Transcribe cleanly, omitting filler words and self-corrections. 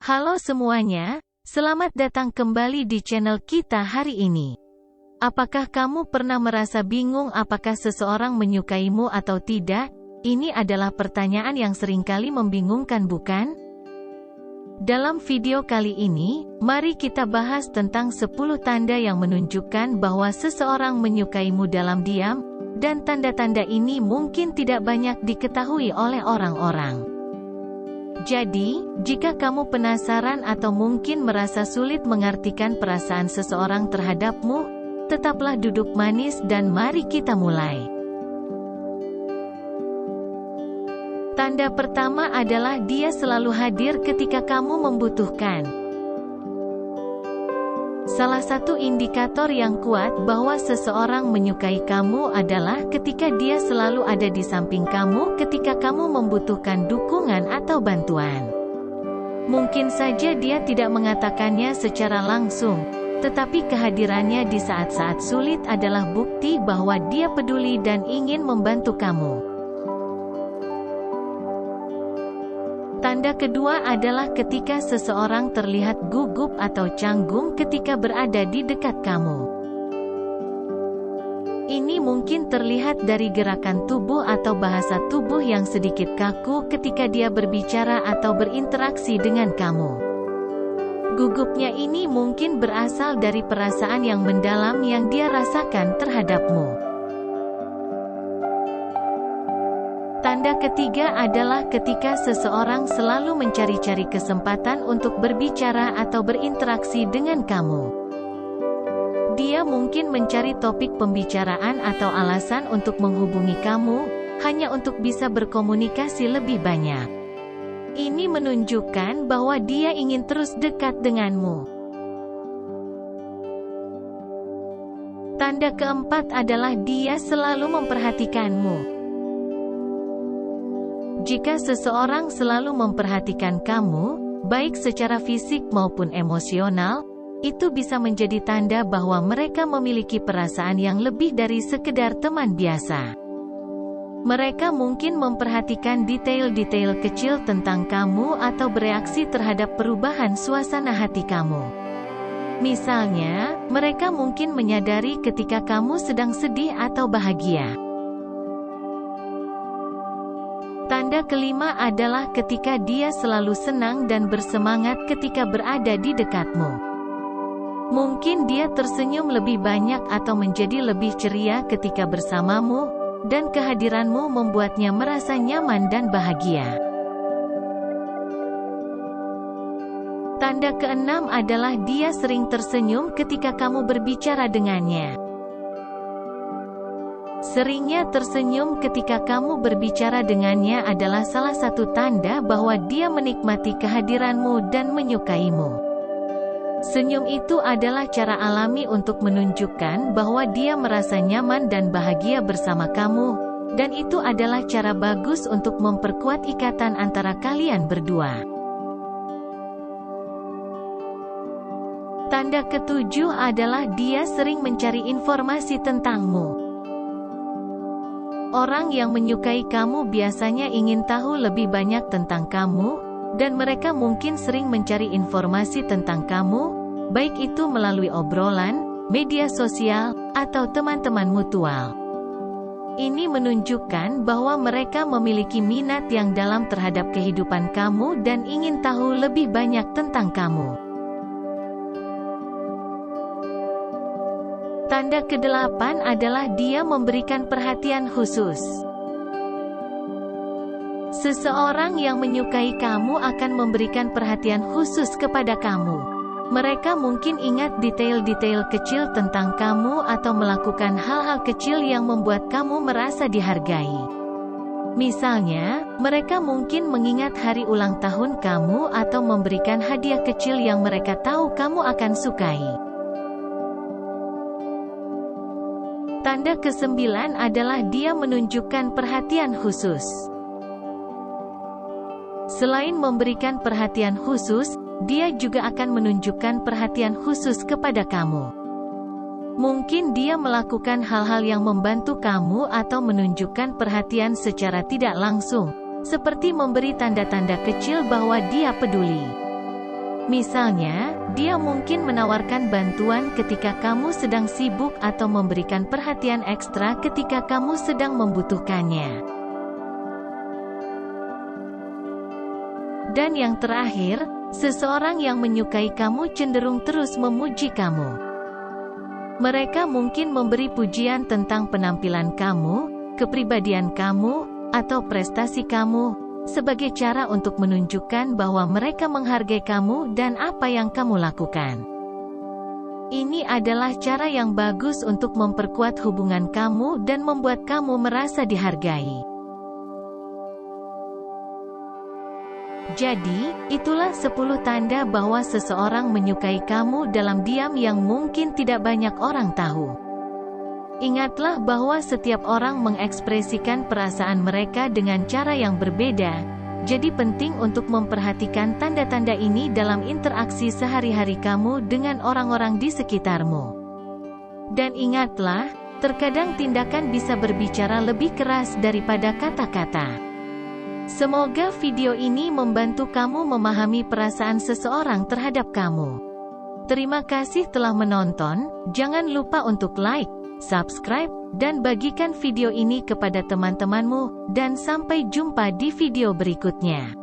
Halo semuanya, selamat datang kembali di channel kita hari ini. Apakah kamu pernah merasa bingung apakah seseorang menyukaimu atau tidak? Ini adalah pertanyaan yang seringkali membingungkan, bukan? Dalam video kali ini, mari kita bahas tentang 10 tanda yang menunjukkan bahwa seseorang menyukaimu dalam diam, dan tanda-tanda ini mungkin tidak banyak diketahui oleh orang-orang. Jadi, jika kamu penasaran atau mungkin merasa sulit mengartikan perasaan seseorang terhadapmu, tetaplah duduk manis dan mari kita mulai. Tanda pertama adalah dia selalu hadir ketika kamu membutuhkan. Salah satu indikator yang kuat bahwa seseorang menyukai kamu adalah ketika dia selalu ada di samping kamu ketika kamu membutuhkan dukungan atau bantuan. Mungkin saja dia tidak mengatakannya secara langsung, tetapi kehadirannya di saat-saat sulit adalah bukti bahwa dia peduli dan ingin membantu kamu. Tanda kedua adalah ketika seseorang terlihat gugup atau canggung ketika berada di dekat kamu. Ini mungkin terlihat dari gerakan tubuh atau bahasa tubuh yang sedikit kaku ketika dia berbicara atau berinteraksi dengan kamu. Gugupnya ini mungkin berasal dari perasaan yang mendalam yang dia rasakan terhadapmu. Tanda ketiga adalah ketika seseorang selalu mencari-cari kesempatan untuk berbicara atau berinteraksi dengan kamu. Dia mungkin mencari topik pembicaraan atau alasan untuk menghubungi kamu, hanya untuk bisa berkomunikasi lebih banyak. Ini menunjukkan bahwa dia ingin terus dekat denganmu. Tanda keempat adalah dia selalu memperhatikanmu. Jika seseorang selalu memperhatikan kamu, baik secara fisik maupun emosional, itu bisa menjadi tanda bahwa mereka memiliki perasaan yang lebih dari sekedar teman biasa. Mereka mungkin memperhatikan detail-detail kecil tentang kamu atau bereaksi terhadap perubahan suasana hati kamu. Misalnya, mereka mungkin menyadari ketika kamu sedang sedih atau bahagia. Tanda kelima adalah ketika dia selalu senang dan bersemangat ketika berada di dekatmu. Mungkin dia tersenyum lebih banyak atau menjadi lebih ceria ketika bersamamu, dan kehadiranmu membuatnya merasa nyaman dan bahagia. Tanda keenam adalah dia sering tersenyum ketika kamu berbicara dengannya. Seringnya tersenyum ketika kamu berbicara dengannya adalah salah satu tanda bahwa dia menikmati kehadiranmu dan menyukaimu. Senyum itu adalah cara alami untuk menunjukkan bahwa dia merasa nyaman dan bahagia bersama kamu, dan itu adalah cara bagus untuk memperkuat ikatan antara kalian berdua. Tanda ketujuh adalah dia sering mencari informasi tentangmu. Orang yang menyukai kamu biasanya ingin tahu lebih banyak tentang kamu, dan mereka mungkin sering mencari informasi tentang kamu, baik itu melalui obrolan, media sosial, atau teman-teman mutual. Ini menunjukkan bahwa mereka memiliki minat yang dalam terhadap kehidupan kamu dan ingin tahu lebih banyak tentang kamu. Tanda kedelapan adalah dia memberikan perhatian khusus. Seseorang yang menyukai kamu akan memberikan perhatian khusus kepada kamu. Mereka mungkin ingat detail-detail kecil tentang kamu atau melakukan hal-hal kecil yang membuat kamu merasa dihargai. Misalnya, mereka mungkin mengingat hari ulang tahun kamu atau memberikan hadiah kecil yang mereka tahu kamu akan sukai. Tanda kesembilan adalah dia menunjukkan perhatian khusus. Selain memberikan perhatian khusus, dia juga akan menunjukkan perhatian khusus kepada kamu. Mungkin dia melakukan hal-hal yang membantu kamu atau menunjukkan perhatian secara tidak langsung, seperti memberi tanda-tanda kecil bahwa dia peduli. Misalnya, dia mungkin menawarkan bantuan ketika kamu sedang sibuk atau memberikan perhatian ekstra ketika kamu sedang membutuhkannya. Dan yang terakhir, seseorang yang menyukai kamu cenderung terus memuji kamu. Mereka mungkin memberi pujian tentang penampilan kamu, kepribadian kamu, atau prestasi kamu, sebagai cara untuk menunjukkan bahwa mereka menghargai kamu dan apa yang kamu lakukan. Ini adalah cara yang bagus untuk memperkuat hubungan kamu dan membuat kamu merasa dihargai. Jadi, itulah 10 tanda bahwa seseorang menyukai kamu dalam diam yang mungkin tidak banyak orang tahu. Ingatlah bahwa setiap orang mengekspresikan perasaan mereka dengan cara yang berbeda, jadi penting untuk memperhatikan tanda-tanda ini dalam interaksi sehari-hari kamu dengan orang-orang di sekitarmu. Dan ingatlah, terkadang tindakan bisa berbicara lebih keras daripada kata-kata. Semoga video ini membantu kamu memahami perasaan seseorang terhadap kamu. Terima kasih telah menonton, jangan lupa untuk like, subscribe, dan bagikan video ini kepada teman-temanmu, dan sampai jumpa di video berikutnya.